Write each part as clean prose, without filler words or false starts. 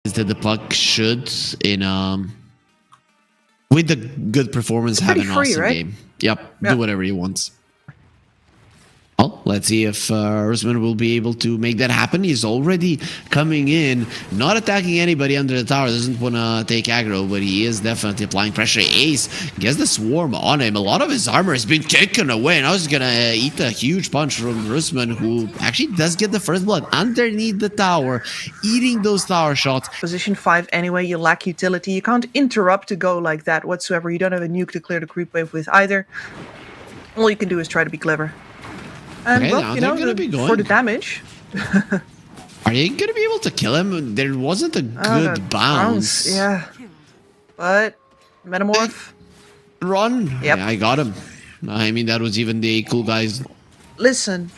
is that the puck should, in with the good performance, have an awesome game. Yep, do whatever he wants. Well, let's see if Rusman will be able to make that happen. He's already coming in, not attacking anybody under the tower. Doesn't want to take aggro, but he is definitely applying pressure. Ace gets the swarm on him. A lot of his armor has been taken away. Now he's going to eat a huge punch from Rusman, who actually does get the first blood underneath the tower, eating those tower shots. Position 5 anyway, you lack utility. You can't interrupt to go like that whatsoever. You don't have a nuke to clear the creep wave with either. All you can do is try to be clever. And okay, well, you know, for the damage. Are you going to be able to kill him? There wasn't a good bounce. Yeah. But, Metamorph. Run. Yep. Yeah, I got him. I mean, that was even the cool guys. Listen.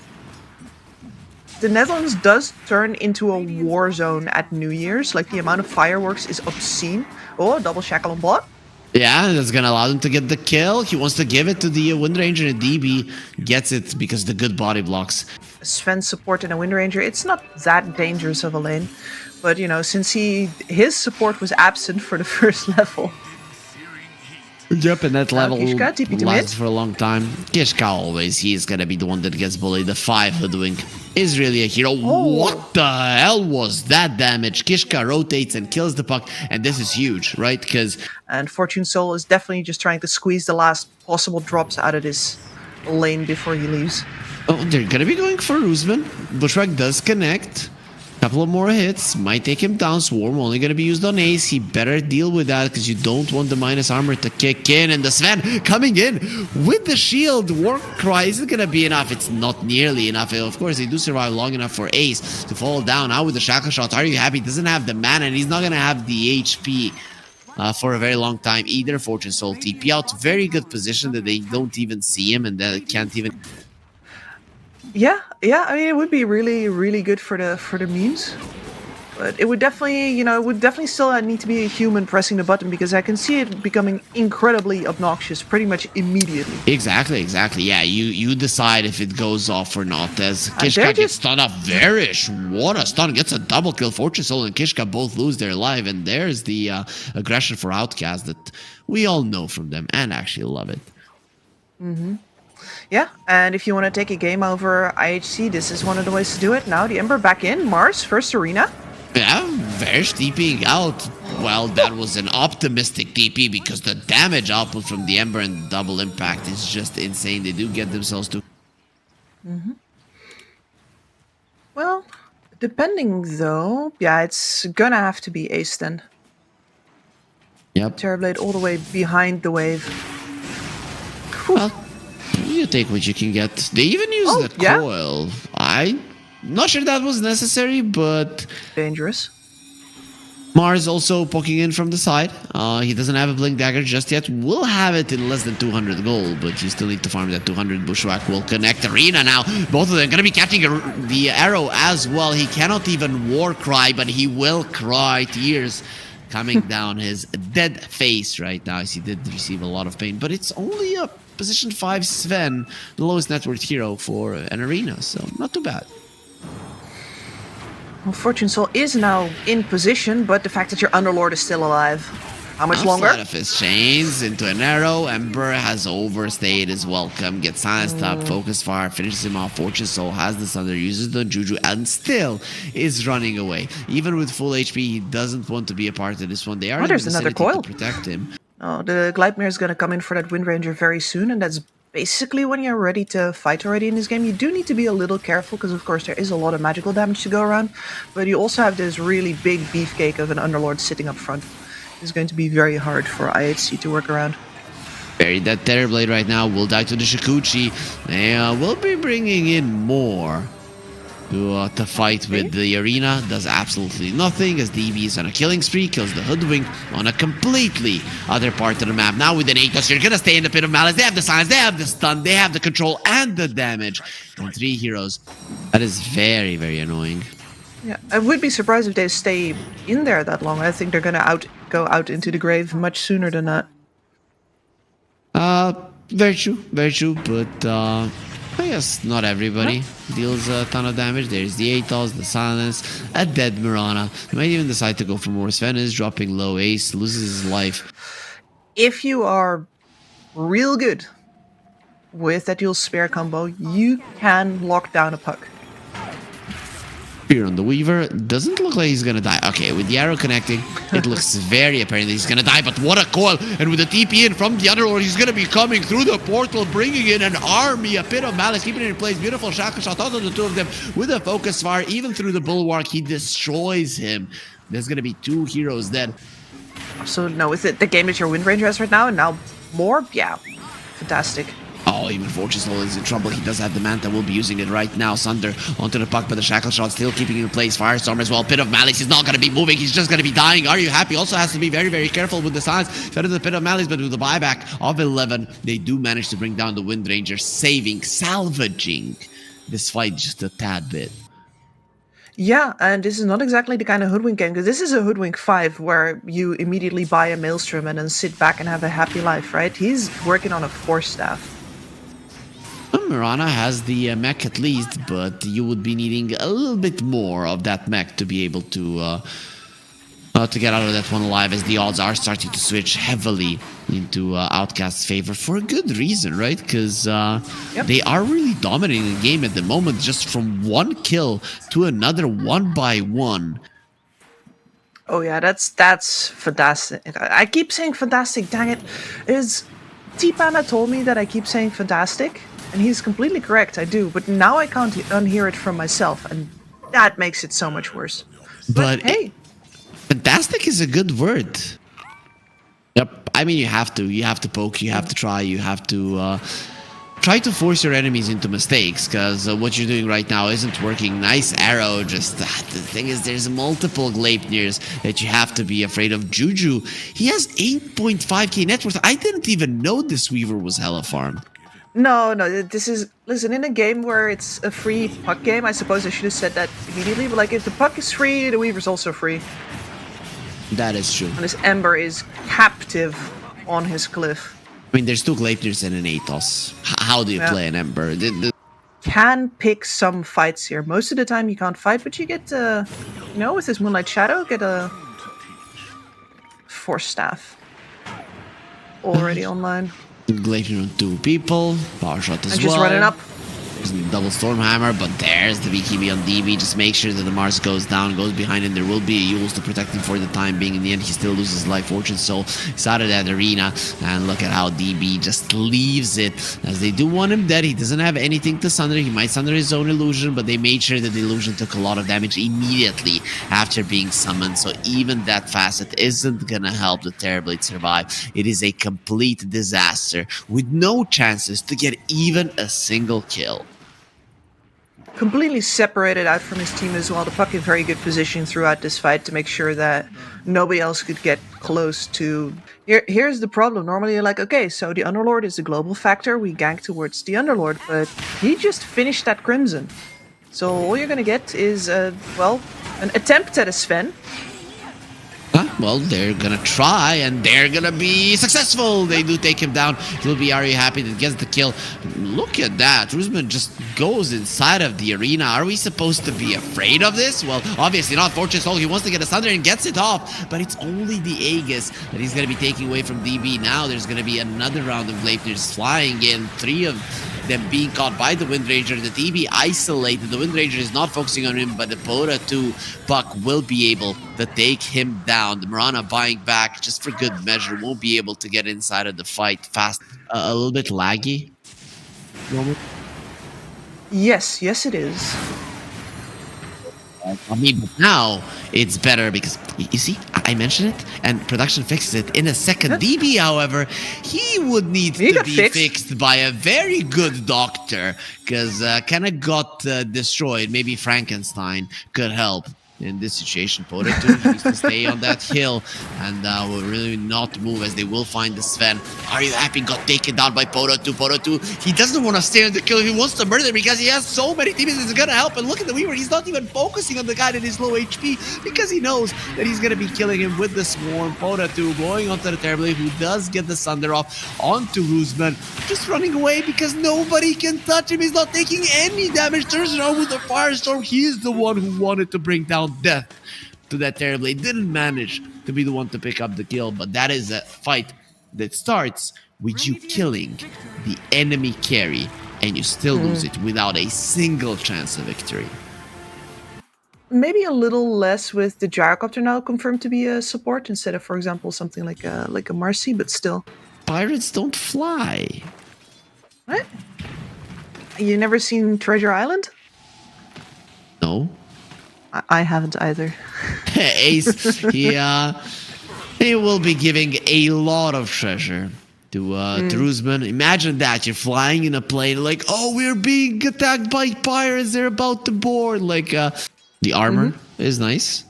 The Netherlands does turn into a war zone at New Year's. Like, the amount of fireworks is obscene. Oh, double shackle on bot. Yeah, that's going to allow him to get the kill. He wants to give it to the Wind Ranger, and DB gets it because the good body blocks. Sven's support in a Wind Ranger, it's not that dangerous of a lane. But, you know, since his support was absent for the first level. Yep, and that level khishka, lasts for a long time. khishka always, he's going to be the one that gets bullied. The 5 Hoodwink is really a hero. Oh. What the hell was that damage? khishka rotates and kills the puck, and this is huge, right? And FortuneSoul is definitely just trying to squeeze the last possible drops out of this lane before he leaves. Oh, they're going to be going for Rusman. Bushwhack does connect. Couple of more hits, might take him down. Swarm only going to be used on Ace. He better deal with that because you don't want the minus armor to kick in. And the Sven coming in with the shield. War Cry isn't going to be enough. It's not nearly enough. Of course, they do survive long enough for Ace to fall down. Now with the shackle shot, are you happy? He doesn't have the mana, and he's not going to have the HP for a very long time either. FortuneSoul TP out. Very good position that they don't even see him, and they can't even... Yeah. I mean, it would be really, really good for the memes, but it would definitely, you know, still need to be a human pressing the button, because I can see it becoming incredibly obnoxious pretty much immediately. Exactly. Yeah, you decide if it goes off or not. As khishka gets stunned off. Varizh, what a stun! Gets a double kill. FortuneSoul and khishka both lose their life, and there's the aggression for Outcast that we all know from them and actually love it. Yeah, and if you want to take a game over IHC, this is one of the ways to do it. Now the Ember back in. Mars, first arena. Yeah, Varizh TPing out. Well, that was an optimistic TP because the damage output from the Ember and double impact is just insane. They do get themselves to... Well, depending though, yeah, it's gonna have to be Ace then. Yep. Terrorblade all the way behind the wave. Well, you take what you can get. They even use the coil. I'm not sure that was necessary, but... Dangerous. Mars also poking in from the side. He doesn't have a Blink Dagger just yet. Will have it in less than 200 gold, but you still need to farm that 200. Bushwhack will connect arena now. Both of them going to be catching the arrow as well. He cannot even war cry, but he will cry tears coming down his dead face right now, as he did receive a lot of pain. But it's only a position 5 Sven, the lowest net worth hero for an arena, so not too bad. Well, FortuneSoul is now in position, but the fact that your Underlord is still alive. How much longer? Outside of his chains into an arrow. Ember has overstayed his welcome. Gets silenced up. Focus fire. Finishes him off. FortuneSoul has the Thunder. Uses the Juju. And still is running away. Even with full HP, he doesn't want to be a part of this one. They are in the vicinity to protect him. Oh, the Gleipnir is going to come in for that Wind Ranger very soon. And that's basically when you're ready to fight already in this game. You do need to be a little careful because, of course, there is a lot of magical damage to go around. But you also have this really big beefcake of an Underlord sitting up front. It's going to be very hard for IHC to work around. Buried that Terrorblade right now. Will die to the Shikuchi. They will be bringing in more to fight with the arena. Does absolutely nothing as DB is on a killing spree. Kills the Hoodwink on a completely other part of the map. Now with an Outcast, you're going to stay in the Pit of Malice. They have the silence, they have the stun, they have the control and the damage. And 3 heroes. That is very, very annoying. Yeah, I would be surprised if they stay in there that long. I think they're going to go out into the grave much sooner than that. Very true, but I guess not everybody deals a ton of damage. There's the Atos, the Silence, a dead Mirana. They might even decide to go for more. Sven is dropping low. Ace loses his life. If you are real good with that dual spare combo, you can lock down a puck. Here on the Weaver, doesn't look like he's gonna die. Okay, with the arrow connecting, it looks very apparent that he's gonna die, but what a coil! And with the TP in from the Underlord, he's gonna be coming through the portal, bringing in an army, a bit of malice, keeping it in place. Beautiful shackle shot out of the two of them with a focus fire, even through the bulwark, he destroys him. There's gonna be 2 heroes dead. So no, with it, the game that your Wind Ranger has right now, and now more, yeah, fantastic. Oh, even FortuneSoul is in trouble. He does have the Manta. Will be using it right now. Sunder onto the puck, but the shackle shot still keeping in place. Firestorm as well. Pit of Malice. He's not going to be moving. He's just going to be dying. Are you happy? Also has to be very, very careful with the silence. Fed to the Pit of Malice, but with the buyback of 11, they do manage to bring down the Wind Ranger, salvaging this fight just a tad bit. Yeah, and this is not exactly the kind of Hoodwink game, because this is a Hoodwink 5 where you immediately buy a Maelstrom and then sit back and have a happy life, right? He's working on a Force Staff. Mirana has the mech at least, but you would be needing a little bit more of that mech to be able to get out of that one alive, as the odds are starting to switch heavily into Outcast's favor for a good reason, right? Because they are really dominating the game at the moment, just from one kill to another, 1 by 1. Oh yeah, that's fantastic. I keep saying fantastic, dang it. T-Panda told me that I keep saying fantastic, and he's completely correct, I do, but now I can't unhear it from myself, and that makes it so much worse. But hey. Fantastic is a good word. Yep. I mean, you have to poke, you have to try, you have to try to force your enemies into mistakes, because what you're doing right now isn't working. Nice arrow, just the thing is there's multiple Gleipnirs that you have to be afraid of. Juju, he has 8.5k net worth. I didn't even know this Weaver was hella farmed. No, this is... Listen, in a game where it's a free puck game, I suppose I should have said that immediately, but like, if the puck is free, the Weaver's also free. That is true. And this Ember is captive on his cliff. I mean, there's 2 Gleipnirs and an Atos. How do you play an Ember? Can pick some fights here. Most of the time you can't fight, but you get, you know, with this Moonlight Shadow, get a Force Staff already online. Gleipnir on 2 people. Power shot as well. And just running up. Double Stormhammer, but there's the BKB on DB. Just make sure that the Mars goes down, goes behind, and there will be a Yules to protect him for the time being. In the end, he still loses life. FortuneSoul is out of that arena, and look at how DB just leaves it, as they do want him dead. He doesn't have anything to sunder. He might sunder his own illusion, but they made sure that the illusion took a lot of damage immediately after being summoned. So even that facet isn't gonna help the Terrorblade survive. It is a complete disaster with no chances to get even a single kill. Completely separated out from his team as well. The puck in very good position throughout this fight to make sure that nobody else could get close to... Here's the problem. Normally you're like, okay, so the Underlord is a global factor. We gank towards the Underlord, but he just finished that Crimson. So all you're gonna get is, well, an attempt at a Sven. Well, they're gonna try, and they're gonna be successful. They do take him down. He'll be very happy that gets the kill. Look at that. Rusman just goes inside of the arena. Are we supposed to be afraid of this? Well, obviously not. FortuneSoul, he wants to get a Thunder and gets it off, but it's only the Aegis that he's gonna be taking away from DB. Now there's gonna be another round of Gleipnirs flying in. 3 of them being caught by the Wind Ranger. The DB isolated. The Wind Ranger is not focusing on him, but the Dota 2 puck will be able to take him down. The Mirana buying back just for good measure. Won't be able to get inside of the fight fast. A little bit laggy. Yes, it is. I mean, but now it's better because, you see, I mentioned it, and production fixes it in a second. DB, however, he would need to be fixed by a very good doctor, because kind of got destroyed. Maybe Frankenstein could help. in this situation. Pota2 needs to stay on that hill and will really not move as they will find the Sven. Are you happy? Got taken down by Pota2. Pota2, he doesn't want to stay on the kill. He wants to murder because he has so many teammates that's going to help. And look at the Weaver. He's not even focusing on the guy that is low HP because he knows that he's going to be killing him with the Swarm. Pota2 going onto the Terrorblade, who does get the Sunder off onto Rusman. Just running away because nobody can touch him. He's not taking any damage. Turns around with the Firestorm. He is the one who wanted to bring down death to that Terrorblade. Didn't manage to be the one to pick up the kill, but that is a fight that starts with you killing the enemy carry and you still lose it without a single chance of victory. Maybe a little less with the gyrocopter now confirmed to be a support instead of, for example, something like a Marcy, but still. Pirates don't fly. What? You never seen Treasure Island? No. I haven't either. Ace, he will be giving a lot of treasure to Rusman. Imagine that, you're flying in a plane like, oh, we're being attacked by pirates, they're about to board. Like, the armor is nice.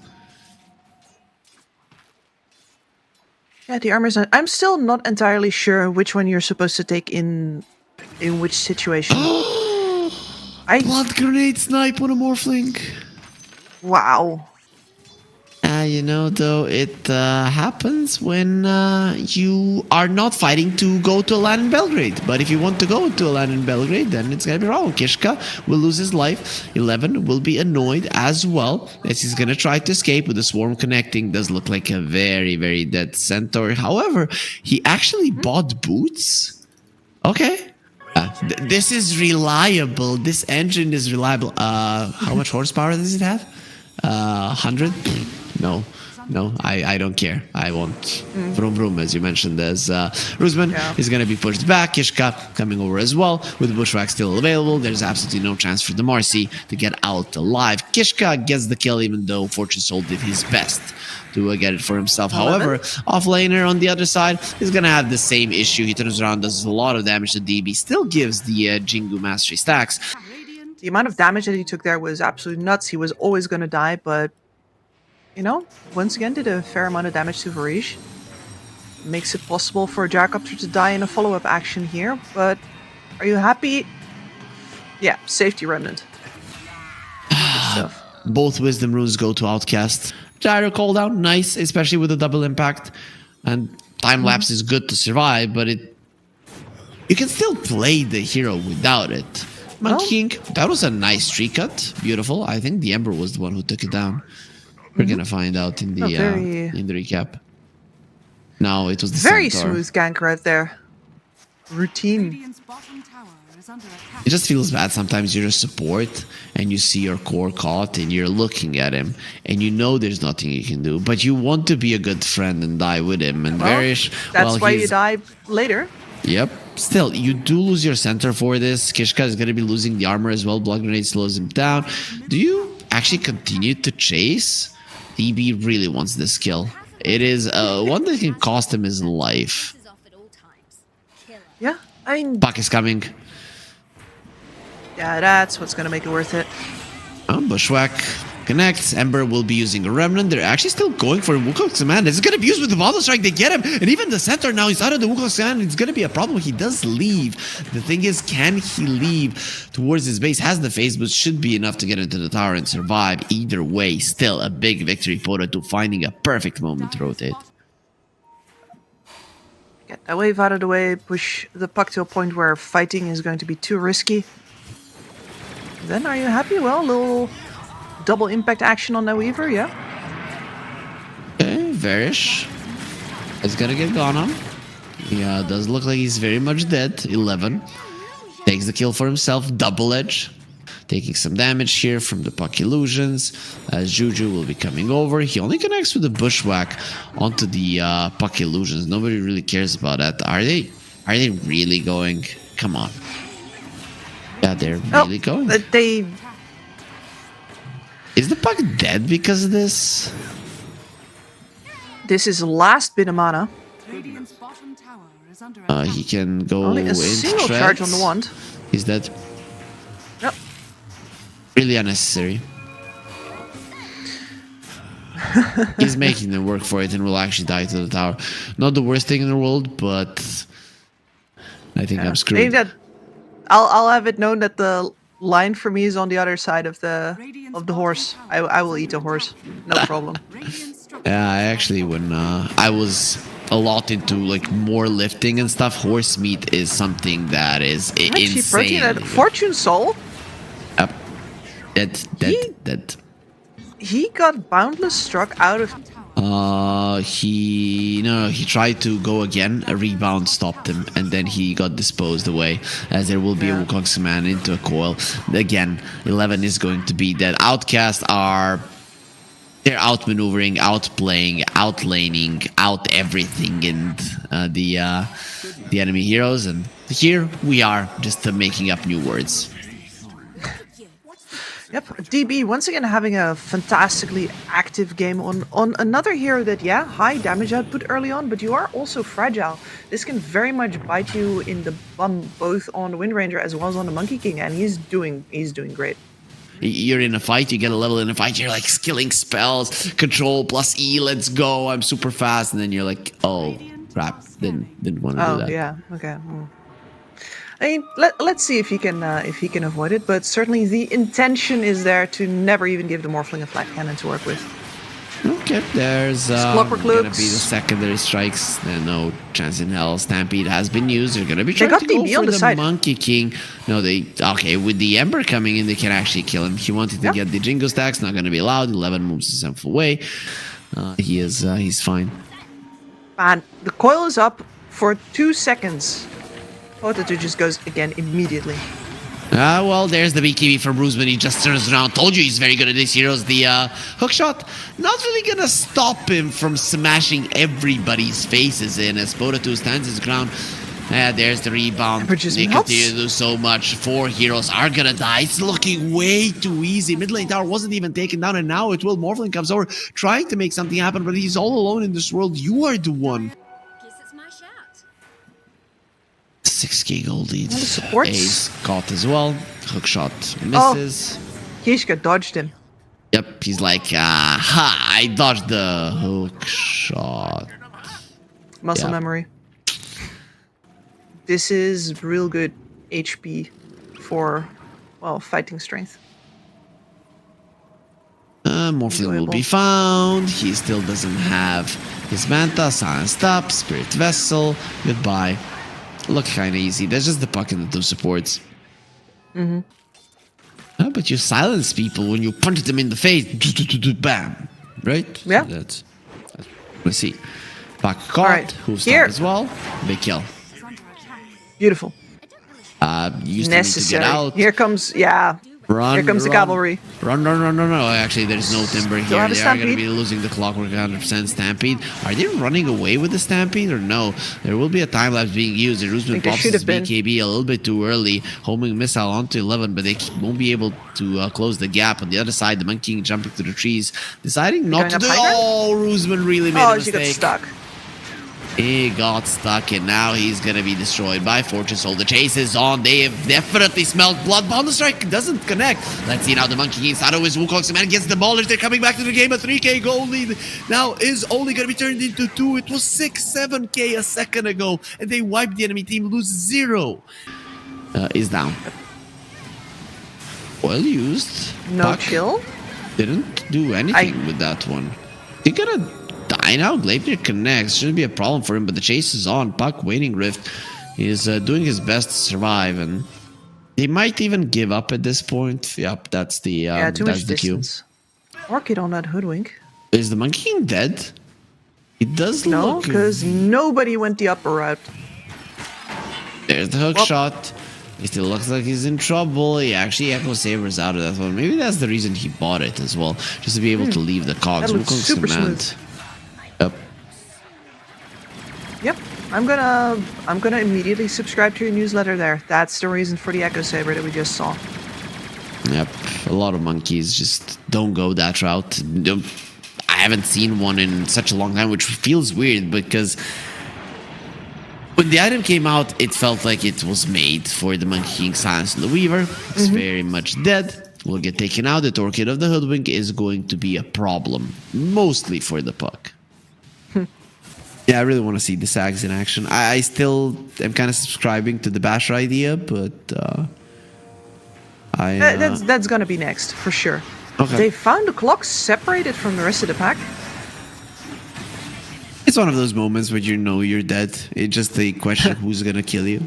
Yeah, the armor's not. I'm still not entirely sure which one you're supposed to take in which situation. Blood grenade snipe on a Morphling. Wow. You know, though, it happens when you are not fighting to go to a land in Belgrade. But if you want to go to a land in Belgrade, then it's gonna be wrong. Khishka will lose his life. 11 will be annoyed as well, as he's gonna try to escape with the Swarm connecting. Does look like a very, very dead Centaur. However, he actually bought boots. Okay. This is reliable. This engine is reliable. How much horsepower does it have? 100? No, I don't care. I want vroom vroom, as you mentioned, as Rusman is going to be pushed back. Khishka coming over as well with the Bushwhack still available. There's absolutely no chance for the Marcy to get out alive. Khishka gets the kill, even though FortuneSoul did his best to get it for himself. However, offlaner on the other side is going to have the same issue. He turns around, does a lot of damage to DB, still gives the Jingu Mastery stacks. The amount of damage that he took there was absolutely nuts. He was always going to die, but, you know, once again did a fair amount of damage to Varizh. Makes it possible for Gyrocopter to die in a follow-up action here, but are you happy? Yeah, safety remnant. Good stuff. Both Wisdom Runes go to Outcast. Gyro cooldown, nice, especially with the double impact. And time-lapse is good to survive, but you can still play the hero without it. Monkey King, that was a nice tree cut. Beautiful. I think the Ember was the one who took it down. We're gonna find out in the recap. No, it was the very Centaur. Smooth gank right there. Routine. It just feels bad sometimes. You're a support and you see your core caught and you're looking at him and you know there's nothing you can do, but you want to be a good friend and die with him. And Varizh, that's why you die later. Yep. Still, you do lose your center for this. Khishka is going to be losing the armor as well. Blood Grenade slows him down. Do you actually continue to chase? DB really wants this kill. It is one that can cost him his life. Yeah, I mean... Puck is coming. Yeah, that's what's going to make it worth it. Bushwhack connects. Ember will be using a Remnant. They're actually still going for Wukong's command. It's going to be used with the Volatile Strike. They get him. And even the center now is out of the Wukong's command. It's going to be a problem. He does leave. The thing is, can he leave towards his base? Has the phase, but should be enough to get into the tower and survive. Either way, still a big victory. Pota2 finding a perfect moment to rotate. Get that wave out of the way. Push the puck to a point where fighting is going to be too risky. Then are you happy? Well, a little double impact action on the Weaver, yeah. Okay, Varizh is gonna get gone on. Yeah, does look like he's very much dead. 11. Takes the kill for himself. Double edge. Taking some damage here from the puck illusions. Juju will be coming over. He only connects with the Bushwhack onto the puck illusions. Nobody really cares about that. Are they really going? Come on. Yeah, they're really going. Is the puck dead because of this? This is last bit of mana. He can go only a single charge on the wand. He's dead. Yep. Really unnecessary. He's making them work for it and will actually die to the tower. Not the worst thing in the world, but I think I'm I screwed. think that I'll have it known that the line for me is on the other side of the horse. I will eat a horse, no problem. Yeah, I actually, when I was a lot into like more lifting and stuff, horse meat is something that is Cheap protein. insane. FortuneSoul. Yep. Dead. He got boundless struck out of. He tried to go again. A rebound stopped him, and then he got disposed away. As there will be a Wukong's man into a coil again. 11 is going to be dead. Outcast they're outmaneuvering, outplaying, outlaning, out everything in the enemy heroes, and here we are just making up new words. Yep, DB once again having a fantastically active game on another hero that, high damage output early on, but you are also fragile. This can very much bite you in the bum, both on the Wind Ranger as well as on the Monkey King, and he's doing great. You're in a fight, you get a level in a fight, you're like skilling spells, control plus E, let's go, I'm super fast, and then you're like, oh crap, didn't want to do that. Oh yeah, okay. I mean, let's see if he can avoid it, but certainly the intention is there to never even give the Morphling a flat cannon to work with. Okay, there's gonna be the secondary strikes. There's no chance in hell. Stampede has been used. They're gonna be trying to go for the Monkey King. No, with the Ember coming in, they can actually kill him. He wanted to get the Jingo stacks, not gonna be allowed. 11 moves himself away. He's fine. Man, the coil is up for 2 seconds. Dota just goes again immediately. Well, there's the BKB from Rusman. He just turns around. Told you he's very good at these heroes. The hook shot, not really gonna stop him from smashing everybody's faces in as Dota stands his ground. There's the rebound. They continue to do so much. 4 heroes are gonna die. It's looking way too easy. Mid lane tower wasn't even taken down, and now it will. Morphling comes over, trying to make something happen, but he's all alone in this world. You are the one. 6k gold lead. Ace caught as well. Hook shot misses. Khishka dodged him. Yep, he's like, I dodged the hook shot. Muscle memory. This is real good HP for, well, fighting strength. Morphling will be found. He still doesn't have his Manta. Silenced up. Spirit Vessel. Goodbye. Look kind of easy. That's just the puck and the 2 supports. But you silence people when you punch them in the face. Bam. Right? Yeah. So let's see. Puck caught. Who's stopped as well. Big kill. Beautiful. Necessary. To get out. Here comes, here comes the cavalry. Run. Actually, there's no timber here. They are going to be losing the clockwork 100% Stampede. Are they running away with the Stampede or no? There will be a time lapse being used. Rusman pops his BKB a little bit too early, homing missile onto 11, but they won't be able to close the gap. On the other side, the Monkey King jumping through the trees, deciding not to do. Oh, Rusman really made a mistake. He got stuck. He got stuck, and now he's gonna be destroyed by FortuneSoul. The chase is on. They have definitely smelled blood. Bound strike doesn't connect. Let's see now the Monkey King. Shadow is Wukong's man gets the ballers. They're coming back to the game. A 3k gold lead now is only gonna be turned into 2. It was 7k a second ago, and they wiped the enemy team. Lose 0. Is down. Well used. No Puck chill. Didn't do anything with that one. He gonna die now. Gleipnir connects. Shouldn't be a problem for him, but the chase is on. Puck waiting Rift. He is doing his best to survive, and he might even give up at this point. Yep, that's the too much distance. Orchid on that hoodwink. Is the Monkey King dead? It does look. No, because nobody went the upper route. There's the hook shot. He still looks like he's in trouble. He actually Echo Sabers out of that one. Maybe that's the reason he bought it as well, just to be able to leave the cogs. That looks super smooth. Yep, I'm gonna immediately subscribe to your newsletter there. That's the reason for the Echo Saber that we just saw. Yep, a lot of monkeys just don't go that route. I haven't seen one in such a long time, which feels weird because when the item came out, it felt like it was made for the Monkey King Silence and the Weaver. It's very much dead. will get taken out. The Tourniquet of the Hoodwink is going to be a problem, mostly for the puck. Yeah, I really want to see the Sags in action. I still am kind of subscribing to the Basher idea, but That's gonna be next for sure. Okay. They found the clock separated from the rest of the pack. It's one of those moments where you know you're dead. It's just a question of who's gonna kill you.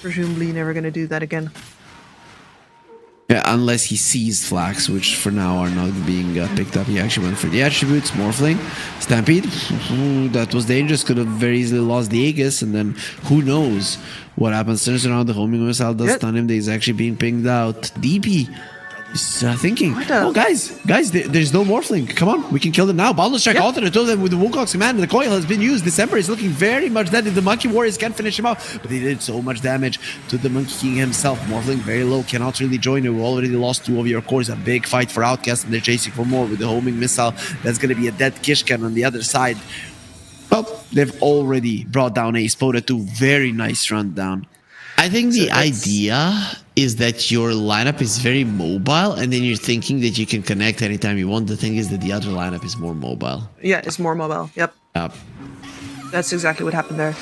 Presumably never gonna do that again. Yeah, unless he seized flags, which for now are not being picked up. He actually went for the attributes, Morphling, Stampede. That was dangerous. Could have very easily lost the Aegis, and then who knows what happens. Turns around, the homing missile does stun him. He's actually being pinged out. DP is thinking, oh guys, there's no Morphling. Come on, we can kill them now. Boundless Strike alternate to them with the Wukong's command, and the coil has been used. December is looking very much dead. The Monkey Warriors can't finish him off, but they did so much damage to the Monkey King himself. Morphling very low, cannot really join you. We already lost 2 of your cores. A big fight for Outcast, and they're chasing for more with the homing missile. That's going to be a dead Kishka on the other side. Well, they've already brought down a Spoda 2. Very nice rundown. I think the idea is that your lineup is very mobile, and then you're thinking that you can connect anytime you want. The thing is that the other lineup is more mobile. Yeah, it's more mobile. Yep. That's exactly what happened there.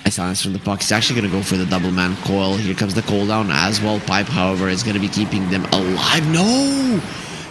Nice silence from the puck. He's actually going to go for the double man coil. Here comes the cooldown as well. Pipe, however, is going to be keeping them alive. No!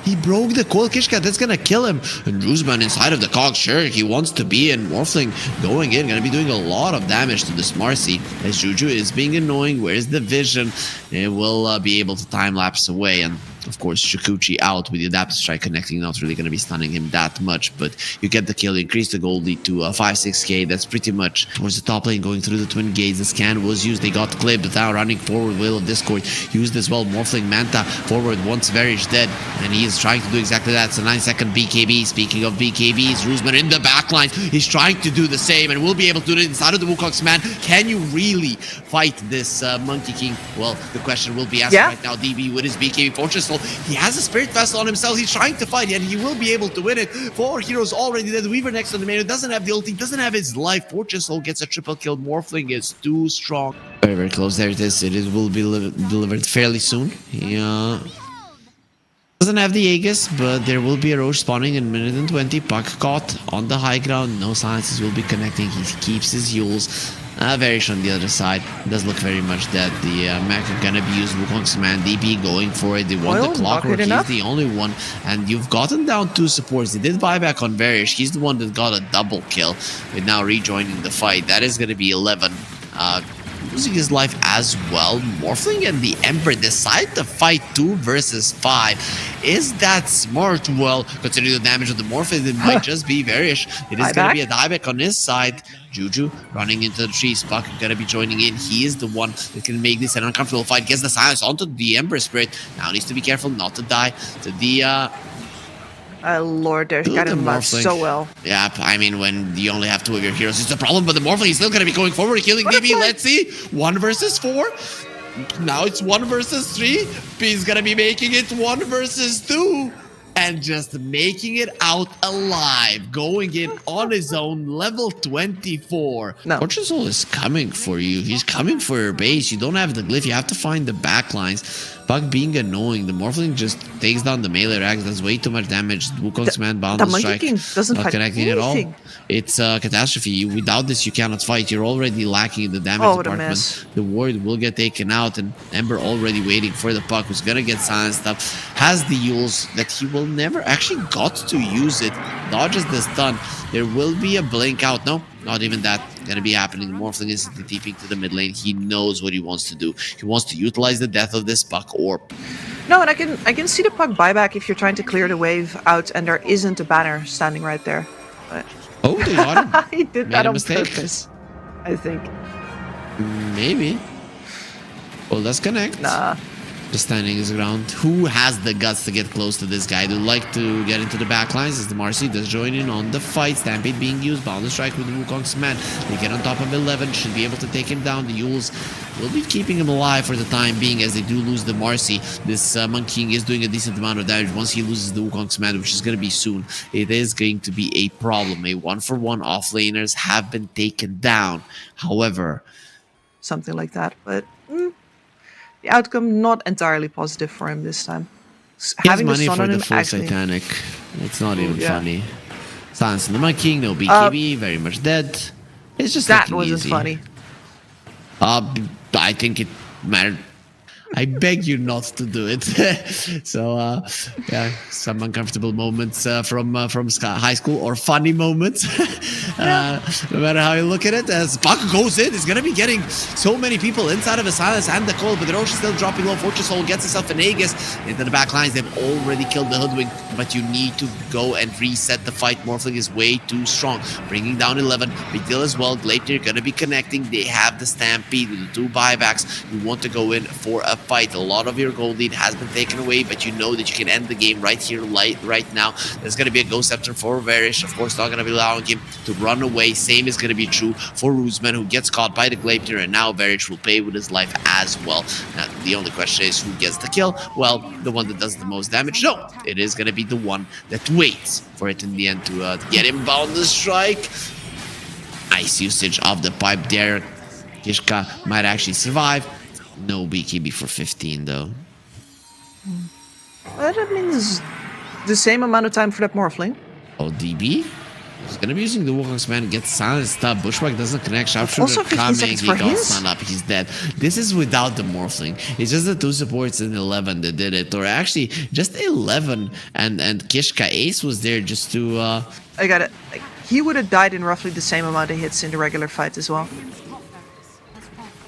He broke the coil Kishka. That's going to kill him. And Rusman inside of the cog. Sure, he wants to be in. Morphling going in. Going to be doing a lot of damage to this Marcy. As Juju is being annoying. Where's the vision? It will be able to time-lapse away. And of course, Shikuchi out with the Adaptive Strike connecting. Not really going to be stunning him that much. But you get the kill. Increase the gold lead to 5-6k. That's pretty much towards the top lane. Going through the twin gates. The scan was used. They got clipped. But now running forward. Whale of Discord used as well. Morphling Manta forward once Varizh dead. And he is trying to do exactly that. It's a 9-second BKB. Speaking of BKBs, Rusman in the backline. He's trying to do the same and will be able to do it inside of the Wukong's man. Can you really fight this Monkey King? Well, the question will be asked right now. DB with his BKB FortuneSoul. He has a Spirit Vessel on himself. He's trying to fight and he will be able to win it. 4 heroes already dead. Weaver next on the main. Doesn't have the ulti. Doesn't have his life. FortuneSoul gets a triple kill. Morphling is too strong. Very, very close. There it is. It will be delivered fairly soon. Yeah. Doesn't have the Aegis, but there will be a Roche spawning in 1:20. Puck caught on the high ground. No silences will be connecting. He keeps his Yules. Varizh on the other side. Does look very much dead. The mech are gonna be used. Wukong's man DP going for it. They want the Clockwork. He's the only one. And you've gotten down 2 supports. They did buyback on Varizh. He's the one that got a double kill. With now rejoining the fight. That is gonna be 11. Losing his life as well. Morphling and the Emperor decide to fight 2 versus 5. Is that smart? Well, considering the damage of the Morphling, it might just be Varizh. It is going to be a dieback on his side. Juju running into the trees. Puck going to be joining in. He is the one that can make this an uncomfortable fight. Gets the silence onto the Emperor Spirit. Now needs to be careful not to die to the Lord, they're kind of matched so well. Yeah, I mean, when you only have 2 of your heroes, it's a problem, but the Morphling is still going to be going forward, killing DB. Let's see. 1 versus 4. Now it's 1 versus 3. He's going to be making it 1 versus 2. And just making it out alive. Going in on his own, level 24. No. FortuneSoul is coming for you. He's coming for your base. You don't have the glyph. You have to find the backlines. Puck being annoying. The Morphling just takes down the melee racks. Does way too much damage. Wukong's man bound to strike. Not connecting at all. It's a catastrophe. Without this, you cannot fight. You're already lacking in the damage department. The ward will get taken out, and Ember already waiting for the puck. Who's gonna get silenced up. Has the Yules that he will never actually got to use it. Dodges the stun. There will be a blink out. No, not even that gonna be happening. Morphling is TPing to the mid lane. He knows what he wants to do. He wants to utilize the death of this puck orb. No, and I can see the puck buyback if you're trying to clear the wave out and there isn't a banner standing right there. But oh, they got him. He did that on purpose, I think. Maybe. Well, let's connect. Nah. Just standing his ground. Who has the guts to get close to this guy? They like to get into the back lines as the Marcy does join in on the fight. Stampede being used. Boundless Strike with the Wukong's man. They get on top of 11. Should be able to take him down. The Yules will be keeping him alive for the time being as they do lose the Marcy. This Monkey King is doing a decent amount of damage. Once he loses the Wukong's man, which is going to be soon, it is going to be a problem. A 1-for-1 offlaners have been taken down. However, something like that, but The outcome not entirely positive for him this time. He has Having the money sun for on the him full actually. Satanic. It's not even yeah. funny. Silence in the Mud King, no BKB, very much dead. It's just That looking wasn't easy. funny. I think it mattered. I beg you not to do it. So, yeah, some uncomfortable moments from high school or funny moments. No matter how you look at it, as Baku goes in, he's going to be getting so many people inside of the silence and the cold, but the Roche is still dropping low. FortuneSoul gets himself an Aegis into the back lines. They've already killed the Hoodwink, but you need to go and reset the fight. Morphling is way too strong, bringing down 11. Big deal as well. Gleipnir going to be connecting. They have the Stampede with the 2 buybacks. You want to go in for a fight. A lot of your gold lead has been taken away, but you know that you can end the game right here, right now. There's going to be a Ghost Scepter for Varizh. Of course, not going to be allowing him to run away. Same is going to be true for Rusman, who gets caught by the Gleipnir, and now Varizh will pay with his life as well. Now, the only question is who gets the kill? Well, the one that does the most damage? No, it is going to be the one that waits for it in the end to get him bound the strike. Nice usage of the pipe there. Khishka might actually survive. No BKB for 15 though. Well, that means the same amount of time for that Morphling. Oh, DB? He's gonna be using the Wukong's man, gets silenced up. Bushwhack doesn't connect. Sharpshooter Also 15 coming. seconds He for got his. stunned up. He's dead. This is without the Morphling. It's just the 2 supports in 11 that did it. Or actually, just 11 and Khishka Ace was there just to... I got it. Like, he would have died in roughly the same amount of hits in the regular fight as well.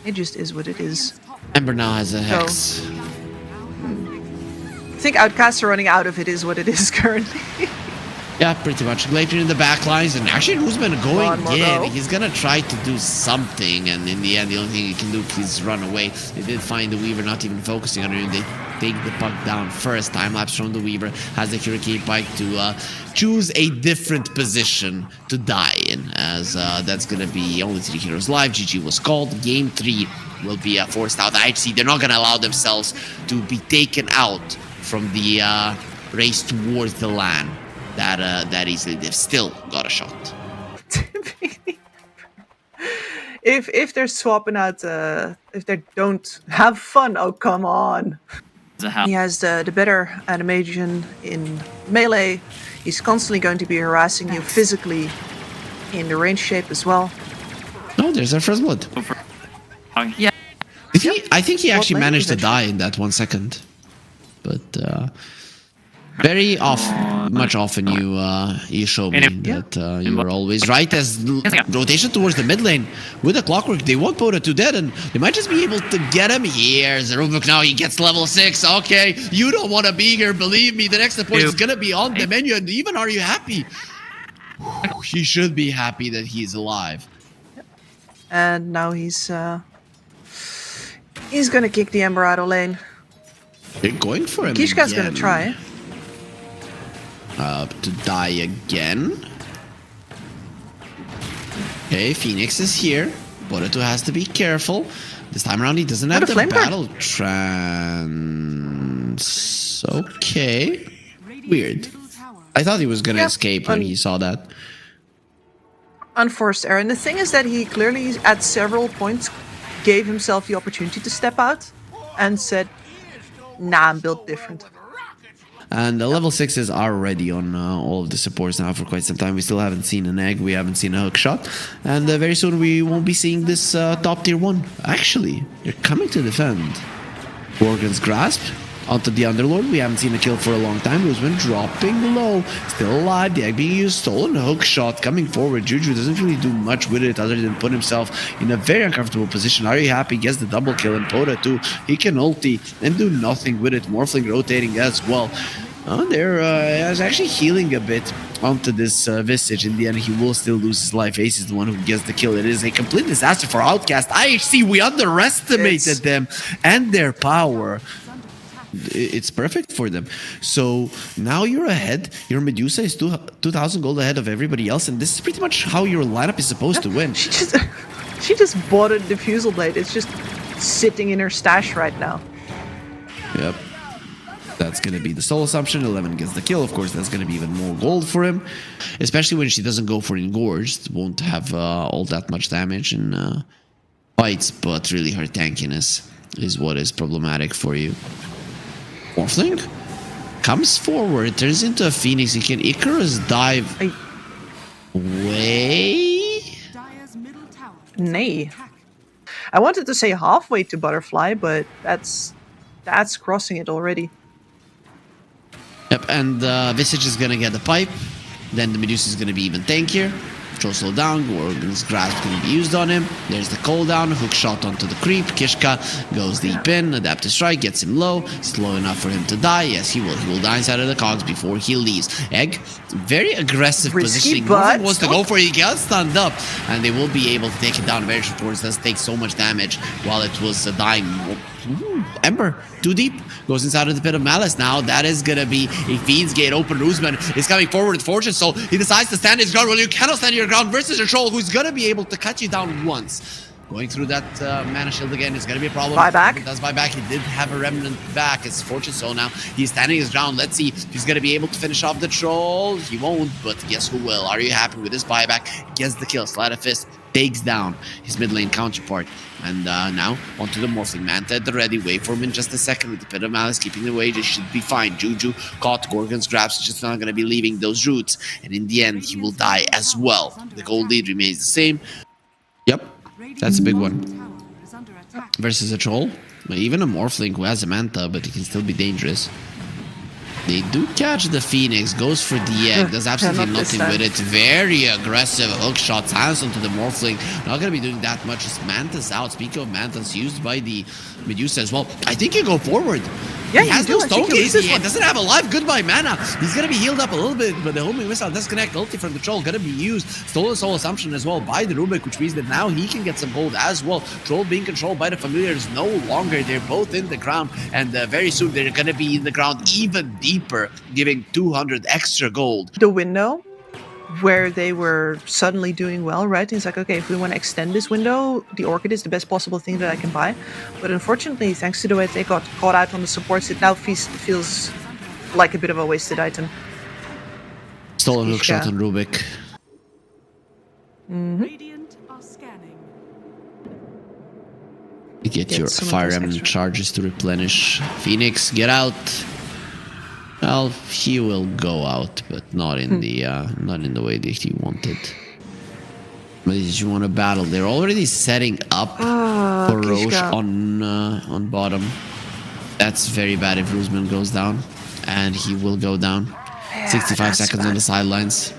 It just is what it is. Ember now has a Hex. I think Outcasts are running out of it is what it is currently. Yeah, pretty much. Gleipnir in the back lines, and actually Rusman going in. Go. He's gonna try to do something, and in the end, the only thing he can do is run away. They did find the Weaver, not even focusing on him. They take the puck down first. Time lapse from the Weaver has the Hurricane Pike to choose a different position to die in, as that's gonna be only 3 heroes live. GG was called. Game 3 will be forced out. IHC, they're not gonna allow themselves to be taken out from the race towards the LAN that easily. They've still got a shot. if they're swapping out, if they don't have fun, oh come on. He has the better animation in melee. He's constantly going to be harassing you physically in the range shape as well. Oh, there's our first blood. Yeah. I think he actually lane managed to eventually? die in that 1 second. But very much often you show me that you were always right. As rotation towards the mid lane with the clockwork, they want Pota to dead, and they might just be able to get him. Here's Rubik now. He gets level 6. Okay, you don't want to be here. Believe me, the next support is gonna be on the menu. And even are you happy? He should be happy that he's alive. And now he's gonna kick the Ember out of lane. They're going for him. Khishka's again. gonna try. To die again. Okay, Phoenix is here. Boruto has to be careful. This time around, he doesn't have the flame battle trance. Okay. Weird. I thought he was gonna escape when he saw that. Unforced error. And the thing is that he clearly, at several points, gave himself the opportunity to step out and said, nah, I'm built different. And the level 6s are already on all of the supports now for quite some time. We still haven't seen an egg. We haven't seen a hook shot. And very soon we won't be seeing this top tier 1. Actually, they're coming to defend. Gorgon's Grasp onto the Underlord. We haven't seen a kill for a long time. Rusman dropping low. Still alive. The egg being used. Stolen hook shot coming forward. Juju doesn't really do much with it other than put himself in a very uncomfortable position. Are you happy? Gets the double kill. And Pota too. He can ulti and do nothing with it. Morphling rotating as well. They're actually healing a bit onto this Visage. In the end, he will still lose his life. Ace is the one who gets the kill. It is a complete disaster for Outcast. IHC, we underestimated them and their power. It's perfect for them. So now you're ahead. Your Medusa is 2,000 gold ahead of everybody else, and this is pretty much how your lineup is supposed to win. She just bought a diffusal blade. It's just sitting in her stash right now. Yep. That's going to be the sole assumption. 11 gets the kill. Of course, that's going to be even more gold for him. Especially when she doesn't go for Engorged. Won't have all that much damage in fights, but really her tankiness is what is problematic for you. Morphling comes forward, turns into a phoenix. He can Icarus dive away. Nay. I wanted to say halfway to butterfly, but that's crossing it already. Yep, and Visage is gonna get the pipe. Then the Medusa is gonna be even tankier. Troll slow down, Gorgon's grasp can be used on him. There's the cooldown, hook shot onto the creep. Khishka goes deep in, adaptive strike, gets him low. Slow enough for him to die. Yes, he will. He will die inside of the cogs before he leaves. Egg, very aggressive Risky, positioning. but Wants to go for it. He gets stunned up, and they will be able to take it down. Very short does take so much damage while it was dying. Ooh, Ember, too deep, goes inside of the pit of malice. Now that is gonna be a Fiend's Gate open. Rusman is coming forward with FortuneSoul. He decides to stand his ground. Well, you cannot stand your ground versus a troll who's gonna be able to cut you down once. Going through that mana shield again is gonna be a problem. Buyback. He does buyback. He did have a remnant back. It's FortuneSoul now. He's standing his ground. Let's see if he's gonna be able to finish off the troll. He won't, but guess who will? Are you happy with this buyback? Gets the kill. Sleight of Fist takes down his mid lane counterpart. And now onto the Morphling. Manta at the ready. Wait for him in just a second with the Pit of Malice keeping the way. This should be fine. Juju caught Gorgon's grabs. He's just not going to be leaving those roots. And in the end, he will die as well. The gold lead remains the same. Yep, that's a big one. Versus a troll. Even a Morphling who has a Manta, but he can still be dangerous. They do catch the Phoenix, goes for the egg, does absolutely nothing with it. Very aggressive hook shots, hands onto the Morphling. Not going to be doing that much. His Manta's out. Speaking of Mantas, used by the Medusa as well. I think you go forward. Yeah, he has no stone case. He one. doesn't have a live goodbye mana. He's going to be healed up a little bit, but the homing missile does connect. Ulti from the troll going to be used. Stolen Soul Assumption as well by the Rubik, which means that now he can get some gold as well. Troll being controlled by the familiars no longer. They're both in the ground, and very soon they're going to be in the ground even deeper, giving 200 extra gold. The window where they were suddenly doing well, right? It's like, okay, if we want to extend this window, the Orchid is the best possible thing that I can buy. But unfortunately, thanks to the way they got caught out on the supports, it now feels like a bit of a wasted item. Stolen hook shot on Rubik. Radiant are scanning. You get your Fire Remnant charges to replenish. Phoenix, get out. Well, he will go out, but not in the way that he wanted. But did you want to battle? They're already setting up for Roche on bottom. That's very bad if Rusman goes down, and he will go down. Yeah, 65 seconds on the sidelines.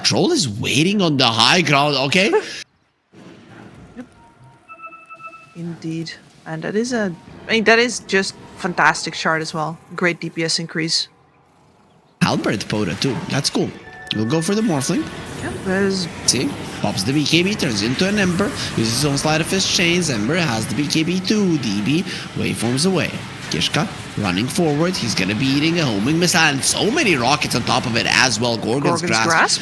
Troll is waiting on the high ground. Okay. Yep. Indeed, and that is just fantastic shard as well. Great DPS increase. Albert Poda too. That's cool. We'll go for the Morphling. Yep, see, pops the BKB, turns into an Ember, uses his own Sleight of Fist chains. Ember has the BKB too. DB waveforms away. Khishka running forward. He's gonna be eating a homing missile and so many rockets on top of it as well. Gorgon's grasp.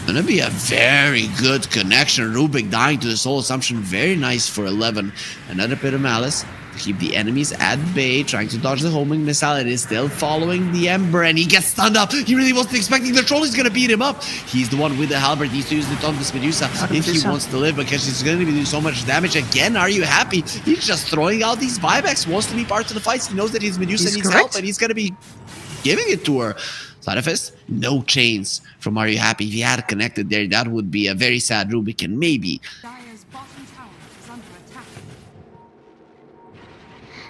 Gonna be a very good connection. Rubik dying to the Soul Assumption. Very nice for 11. Another Pit of Malice. Keep the enemies at bay, trying to dodge the homing missile. It is still following the Ember, and he gets stunned up. He really wasn't expecting the troll is going to beat him up. He's the one with the halberd. He needs to use it on this Medusa if he wants to live, because he's going to be doing so much damage. Again, are you happy? He's just throwing out these buybacks, wants to be part of the fights. He knows that his Medusa needs help, and he's going to be giving it to her. Sleight of Fist, no chains from Are You Happy. If he had connected there, that would be a very sad Rubik, and maybe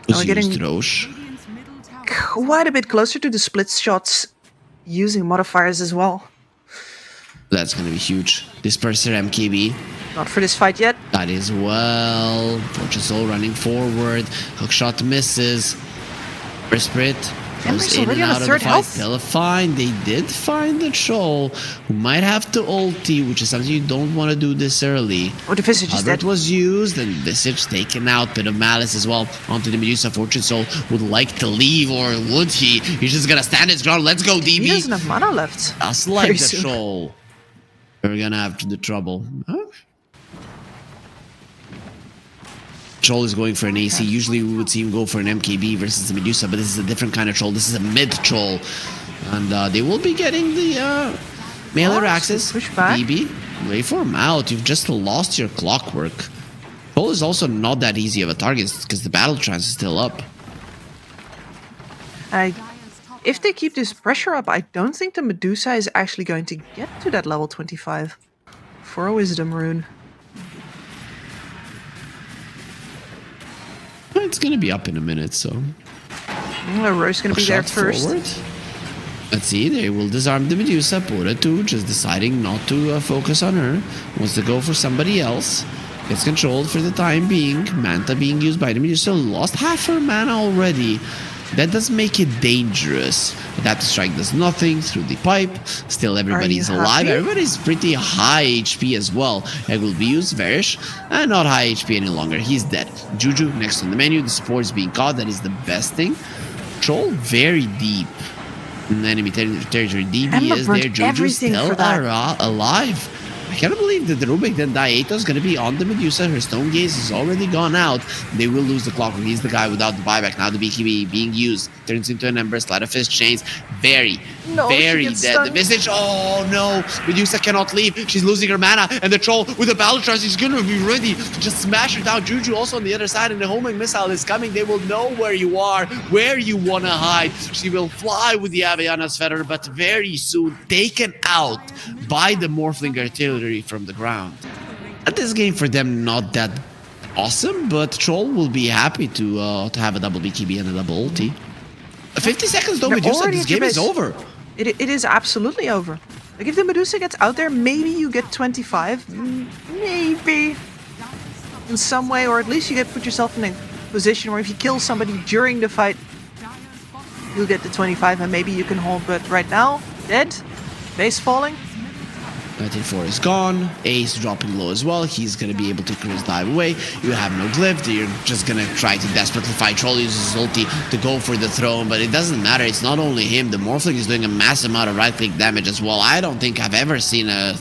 we're getting quite a bit closer to the split shots using modifiers as well. That's going to be huge. Disperser MKB. Not for this fight yet. That is well. FortuneSoul running forward. Hookshot misses. Spirit goes in and out of the fight. They'll find. They did find the troll, who might have to ulti, which is something you don't want to do this early. Oh, the Visage is dead. Was used, and Visage taken out. Bit of Malice as well onto the Medusa. FortuneSoul would like to leave, or would he? He's just gonna stand his ground. Let's go, DB. He doesn't have mana left. Just like the troll. We're gonna have the trouble. Huh? Troll is going for an AC. Usually we would see him go for an MKB versus the Medusa, but this is a different kind of troll. This is a mid troll, and they will be getting the melee axis. Push back. BB, wait for him out. You've just lost your clockwork. Troll is also not that easy of a target because the battle trance is still up. If they keep this pressure up, I don't think the Medusa is actually going to get to that level 25 for a Wisdom rune. It's gonna be up in a minute, so. Roy's gonna be there first. Forward. Let's see, they will disarm the Medusa. Pura 2 just deciding not to focus on her. Wants to go for somebody else. Gets controlled for the time being. Manta being used by the Medusa. Lost half her mana already. That does make it dangerous. Adaptive Strike does nothing through the pipe. Still everybody's alive. Happy? Everybody's pretty high HP as well. Egg will be used. Varizh. And not high HP any longer. He's dead. Juju next on the menu. The support is being caught. That is the best thing. Troll very deep. In enemy territory. DB is there. Juju still alive. I can't believe that the Rubik then Daeto is going to be on the Medusa. Her Stone Gaze is already gone out. They will lose the Clockwork. He's the guy without the buyback. Now the BKB being used. Turns into an Ember. Sleight of Fist chains. Very dead. Stunned. The Visage. Oh no. Medusa cannot leave. She's losing her mana. And the Troll with the Battle Trance is going to be ready to just smash her down. Juju also on the other side. And the homing missile is coming. They will know where you are. Where you want to hide. She will fly with the Aviana's Feather. But very soon taken out by the Morphling Artillery from the ground. At this game for them not that awesome, but Troll will be happy to have a double BKB and a double ulti. 50 seconds though, Medusa, this game is over. It is absolutely over. Like if the Medusa gets out there, maybe you get 25, maybe in some way, or at least you get put yourself in a position where if you kill somebody during the fight, you'll get the 25 and maybe you can hold. But right now, dead, base falling. 94 is gone. Ace dropping low as well. He's going to be able to cruise dive away. You have no glyph. You're just going to try to desperately fight. Troll uses his ulti to go for the throne, but it doesn't matter. It's not only him. The Morphling is doing a massive amount of right-click damage as well. I don't think I've ever seen a